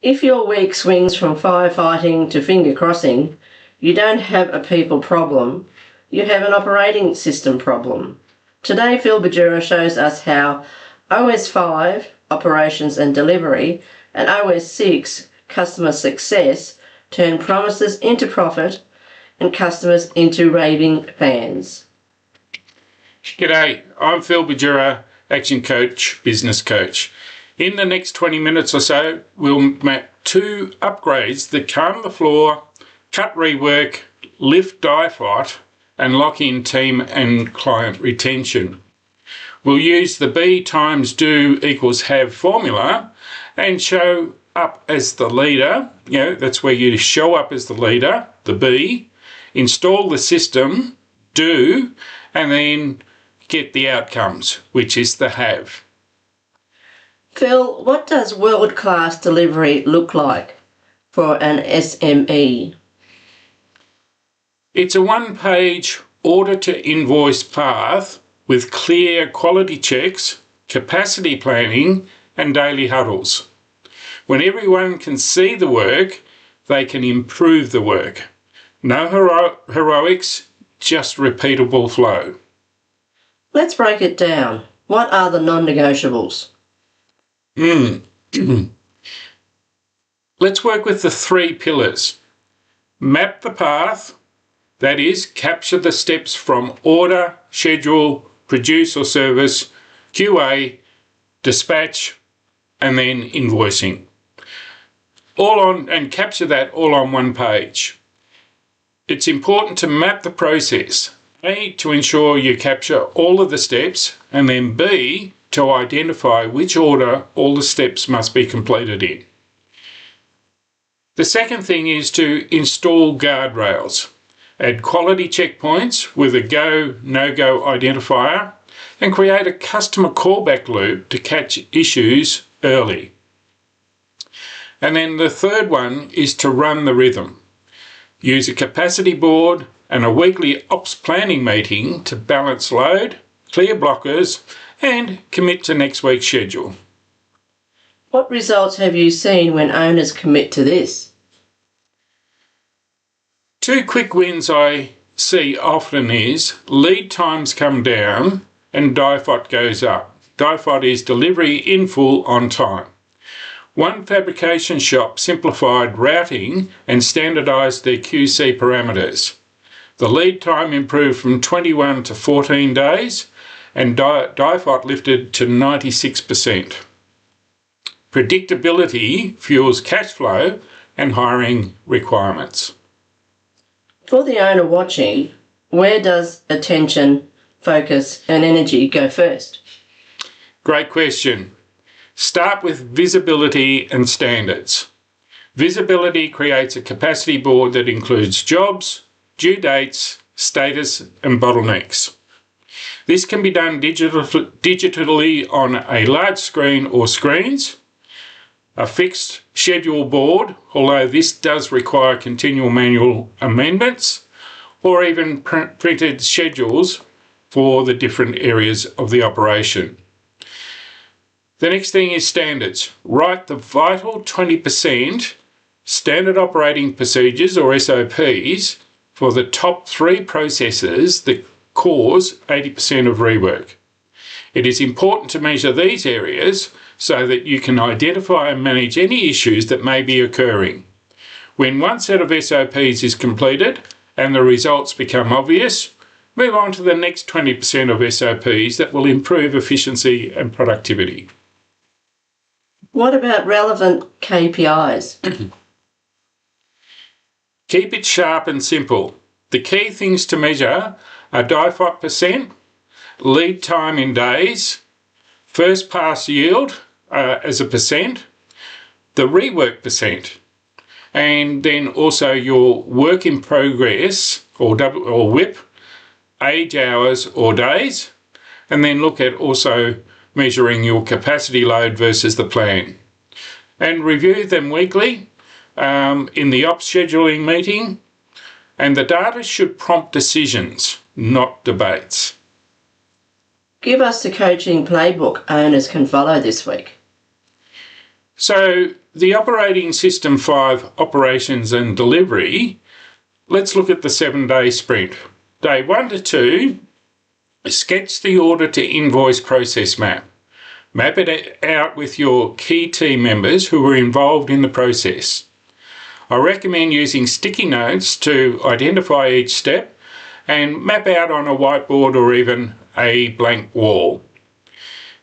If your week swings from firefighting to finger crossing, you don't have a people problem, you have an operating system problem. Today, Phil Bajura shows us how OS 5, Operations and Delivery, and OS 6, Customer Success, turn promises into profit and customers into raving fans. G'day, I'm Phil Bajura, Action Coach, Business Coach. In the next 20 minutes or so, we'll map 2 upgrades that calm the floor, cut rework, lift DIFOT, and lock in team and client retention. We'll use the B times do equals have formula and show up as the leader. That's where you show up as the leader, the B, install the system, do, and then get the outcomes, which is the have. Phil, what does world-class delivery look like for an SME? It's a one-page order-to-invoice path with clear quality checks, capacity planning, and daily huddles. When everyone can see the work, they can improve the work. No heroics, just repeatable flow. Let's break it down. What are the non-negotiables? Let's work with the 3 pillars. Map the path, that is, capture the steps from order, schedule, produce or service, QA, dispatch, and then invoicing. And capture that all on one page. It's important to map the process. A, to ensure you capture all of the steps, and then B, to identify which order all the steps must be completed in. The second thing is to install guardrails. Add quality checkpoints with a go, no-go identifier, and create a customer callback loop to catch issues early. And then the third one is to run the rhythm. Use a capacity board and a weekly ops planning meeting to balance load, clear blockers, and commit to next week's schedule. What results have you seen when owners commit to this? 2 quick wins I see often is lead times come down and DIFOT goes up. DIFOT is delivery in full on time. One fabrication shop simplified routing and standardised their QC parameters. The lead time improved from 21 to 14 days and DIFOT lifted to 96%. Predictability fuels cash flow and hiring requirements. For the owner watching, where does attention, focus and energy go first? Great question. Start with visibility and standards. Visibility creates a capacity board that includes jobs, due dates, status and bottlenecks. This can be done digitally on a large screen or screens, a fixed schedule board, although this does require continual manual amendments, or even printed schedules for the different areas of the operation. The next thing is standards. Write the vital 20% standard operating procedures or SOPs for the top 3 processes that cause 80% of rework. It is important to measure these areas so that you can identify and manage any issues that may be occurring. When one set of SOPs is completed and the results become obvious, move on to the next 20% of SOPs that will improve efficiency and productivity. What about relevant KPIs? Keep it sharp and simple. The key things to measure are DIFOT percent, lead time in days, first pass yield as a percent, the rework percent, and then also your work in progress or WIP, age hours or days, and then look at also measuring your capacity load versus the plan. And review them weekly in the ops scheduling meeting, and the data should prompt decisions, not debates. Give us the coaching playbook owners can follow this week. So the operating system 5 operations and delivery, let's look at the 7-day sprint. Day 1 to 2, sketch the order to invoice process map. Map it out with your key team members who are involved in the process. I recommend using sticky notes to identify each step and map out on a whiteboard or even a blank wall.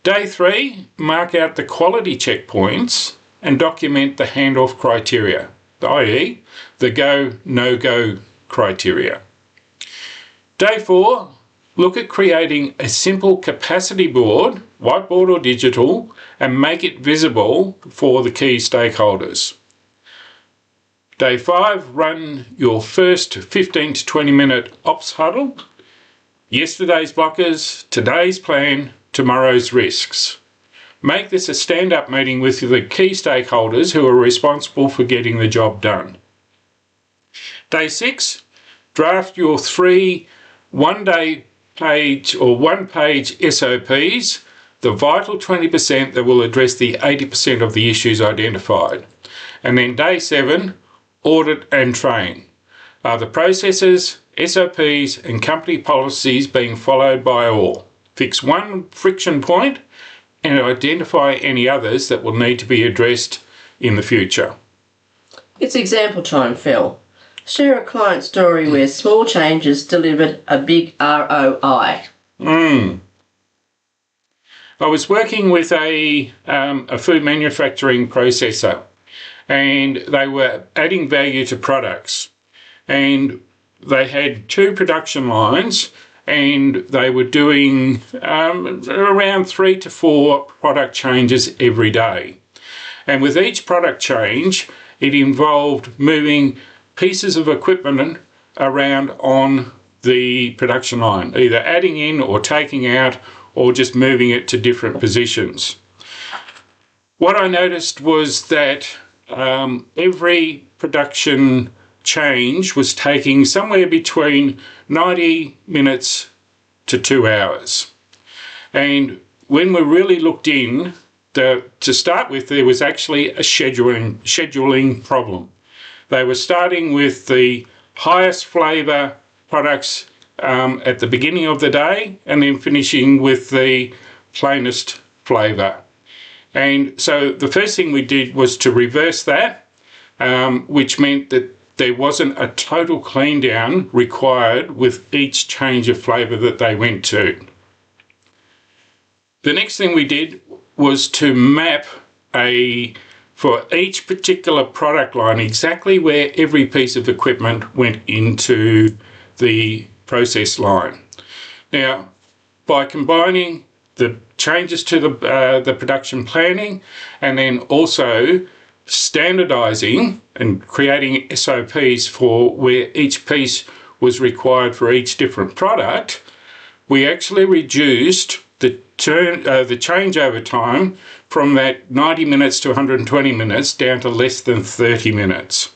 Day 3, mark out the quality checkpoints and document the handoff criteria, i.e. the go, no-go criteria. Day 4, look at creating a simple capacity board, whiteboard or digital, and make it visible for the key stakeholders. Day 5, run your first 15 to 20 minute ops huddle. Yesterday's blockers, today's plan, tomorrow's risks. Make this a stand-up meeting with the key stakeholders who are responsible for getting the job done. Day 6, draft your 3 one-page SOPs, the vital 20% that will address the 80% of the issues identified. And then day 7, audit and train. Are the processes, SOPs and company policies being followed by all? Fix one friction point and identify any others that will need to be addressed in the future. It's example time, Phil. Share a client story where small changes delivered a big ROI. I was working with a food manufacturing processor, and they were adding value to products. And they had 2 production lines, and they were doing around 3 to 4 product changes every day. And with each product change, it involved moving pieces of equipment around on the production line, either adding in or taking out or just moving it to different positions. What I noticed was that every production change was taking somewhere between 90 minutes to 2 hours. And when we really looked in, to start with, there was actually a scheduling problem. They were starting with the highest flavour products at the beginning of the day and then finishing with the plainest flavour. And so the first thing we did was to reverse that, which meant that there wasn't a total clean down required with each change of flavour that they went to. The next thing we did was to map for each particular product line exactly where every piece of equipment went into the process line. Now, by combining the changes to the production planning and then also standardizing and creating SOPs for where each piece was required for each different product, we actually reduced the changeover time from that 90 minutes to 120 minutes down to less than 30 minutes.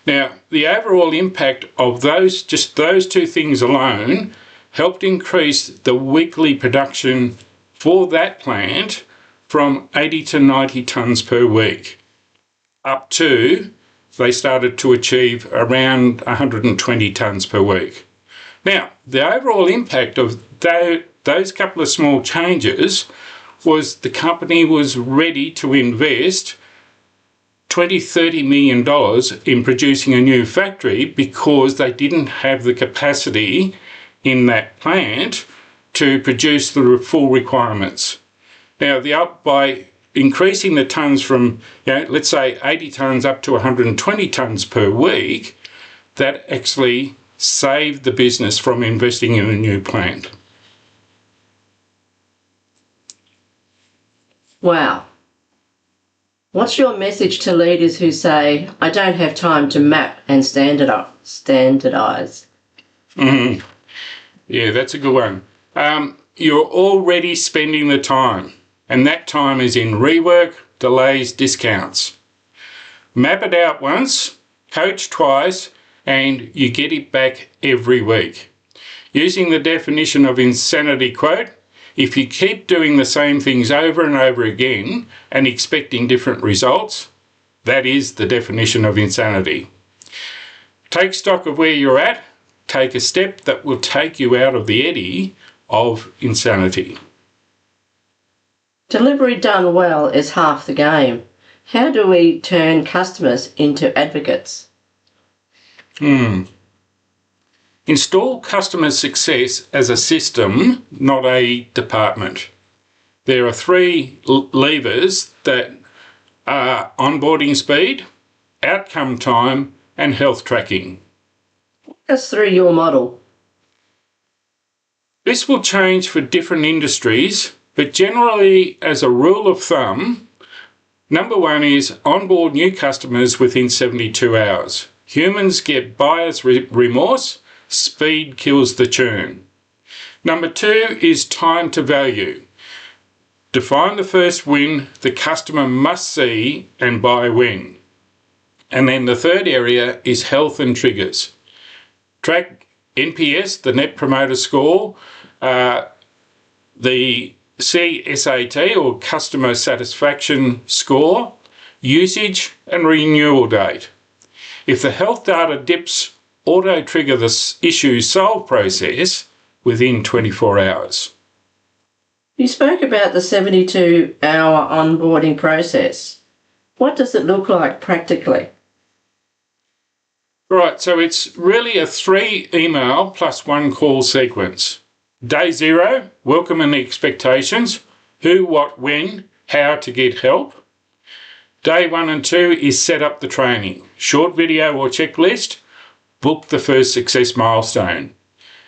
Now, the overall impact of those 2 things alone helped increase the weekly production for that plant from 80 to 90 tonnes per week, up to they started to achieve around 120 tonnes per week. Now, the overall impact of those couple of small changes was the company was ready to invest $20-30 million in producing a new factory because they didn't have the capacity in that plant to produce the full requirements. Now, by increasing the tonnes from, let's say 80 tonnes up to 120 tonnes per week, that actually saved the business from investing in a new plant. Wow. What's your message to leaders who say, I don't have time to map and standardise? Yeah, that's a good one. You're already spending the time, and that time is in rework, delays, discounts. Map it out once, coach twice, and you get it back every week. Using the definition of insanity quote, If you keep doing the same things over and over again and expecting different results, that is the definition of insanity. Take stock of where you're at. Take a step that will take you out of the eddy of insanity. Delivery done well is half the game. How do we turn customers into advocates? Install customer success as a system, not a department. There are 3 levers that are onboarding speed, outcome time, and health tracking. Walk us through your model. This will change for different industries, but generally, as a rule of thumb, number 1 is onboard new customers within 72 hours. Humans get buyer's remorse, speed kills the churn. Number 2 is time to value. Define the first win the customer must see and buy when. And then the third area is health and triggers. Track NPS, the Net Promoter Score, the CSAT or Customer Satisfaction Score, usage and renewal date. If the health data dips, auto-trigger the issue solve process within 24 hours. You spoke about the 72-hour onboarding process. What does it look like practically? Right, so it's really a 3 email plus 1 call sequence. Day 0, welcome and expectations, who, what, when, how to get help. Day 1 and 2 is set up the training, short video or checklist, book the first success milestone.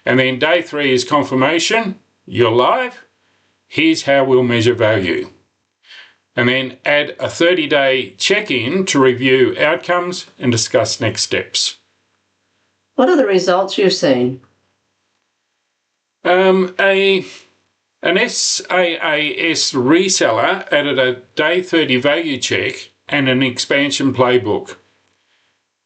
And then day 3 is confirmation, you're live, here's how we'll measure value. And then add a 30-day check-in to review outcomes and discuss next steps. What are the results you've seen? An SaaS reseller added a day 30 value check and an expansion playbook.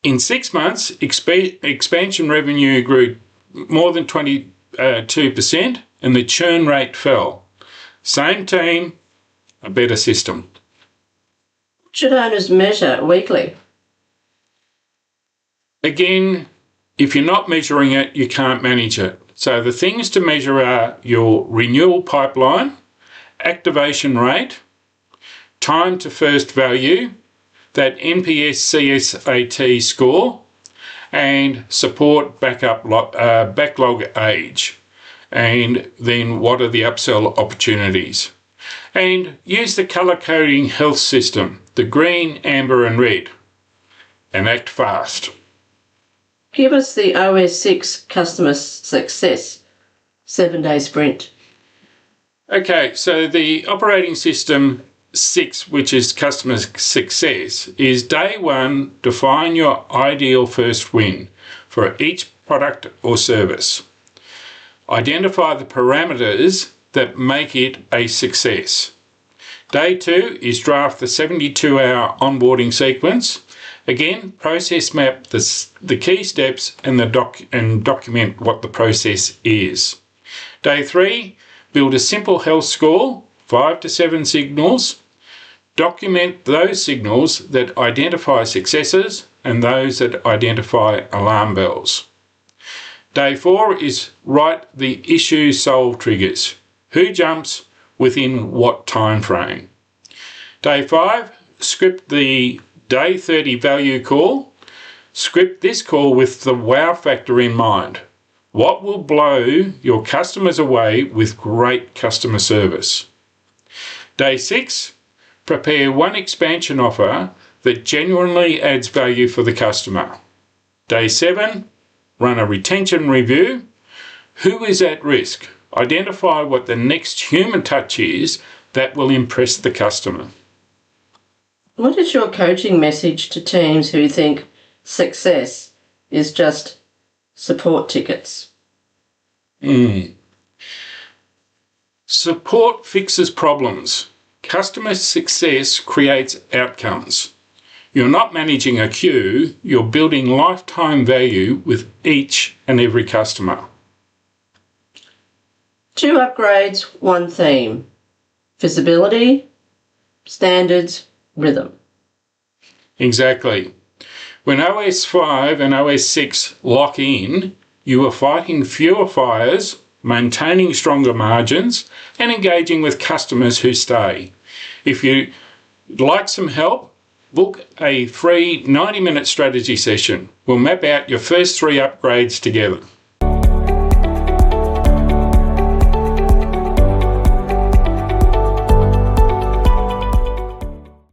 In 6 months, expansion revenue grew more than 22% and the churn rate fell. Same team, a better system. Should owners measure weekly? Again, if you're not measuring it, you can't manage it. So the things to measure are your renewal pipeline, activation rate, time to first value, that NPS CSAT score, and support backlog age. And then what are the upsell opportunities? And use the color coding health system, the green, amber and red, and act fast. Give us the OS 6 customer success 7-day sprint. Okay, so the operating system 6, which is customer success, is day 1, define your ideal first win for each product or service. Identify the parameters that make it a success. Day 2 is draft the 72-hour onboarding sequence. Again, process map the key steps and document what the process is. Day 3, build a simple health score, 5 to 7 signals. Document those signals that identify successes and those that identify alarm bells. Day 4 is write the issue solve triggers. Who jumps within what time frame? Day 5, script the day 30 value call. Script this call with the wow factor in mind. What will blow your customers away with great customer service? Day 6, prepare one expansion offer that genuinely adds value for the customer. Day 7, run a retention review. Who is at risk? Identify what the next human touch is that will impress the customer. What is your coaching message to teams who think success is just support tickets? Support fixes problems. Customer success creates outcomes. You're not managing a queue, you're building lifetime value with each and every customer. 2 upgrades, 1 theme. Visibility, standards, rhythm. Exactly. When OS 5 and OS 6 lock in, you are fighting fewer fires, maintaining stronger margins, and engaging with customers who stay. If you'd like some help, book a free 90-minute strategy session. We'll map out your first 3 upgrades together.